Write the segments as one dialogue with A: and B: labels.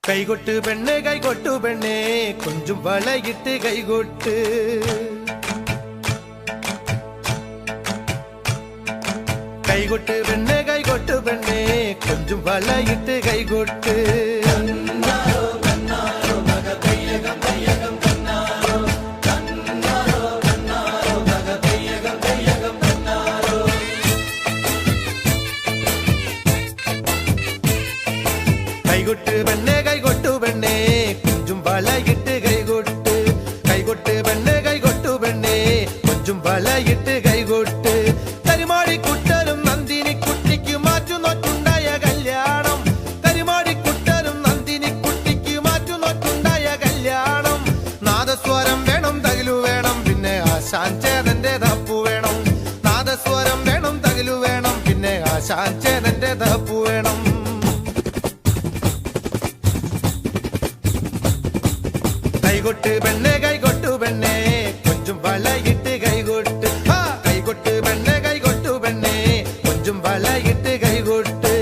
A: കൈകൊട്ട് പെണ്ണെ കൈകൊട്ടു പെണ്ണെ കൊഞ്ചും വളയിട്ട് കൈകൊട്ട് കൈകൊട്ട് പെണ്ണെ കൈകൊട്ടു പെണ്ണെ കൊഞ്ചും വളയിട്ട് കൈകൊട്ട് കൈകൊട്ട് പെണ്ണെ കൈകൊട്ടു പെണ്ണെ കൊഞ്ചും വളയിട്ട് കൈകൊട്ട് കൈകൊട്ട് പെണ്ണെ കൈകൊട്ടു പെണ്ണെ കൊഞ്ചും വളയിട്ട് കൈകൊട്ട് കരിമാടിക്കുട്ടനും നന്ദിനി കുട്ടിക്ക് മാറ്റുനോറ്റുണ്ടായ കല്യാണം കരിമാടിക്കുട്ടനും നന്ദിനി കുട്ടിക്ക് മാറ്റുനോറ്റുണ്ടായ കല്യാണം നാദസ്വരം വേണം തകിലു വേണം പിന്നെ ആശാൻ ചേതന്റെ തപ്പു വേണം നാദസ്വരം വേണം തകിലു വേണം പിന്നെ ആശാൻ ചേതന്റെ തപ്പു വേണം കൈകൊട്ട് പെണ്ണെ കൈകൊട്ടു പെണ്ണെ കൊഞ്ചും വളയിട്ട് കൈകൊട്ട് കൈകൊട്ട് പെണ്ണെ കൈകൊട്ടു പെണ്ണെ കൊഞ്ചും വളയിട്ട് കൈകൊട്ട്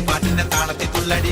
A: പാട്ടിന്റെ താളത്തിൽ തുള്ളടി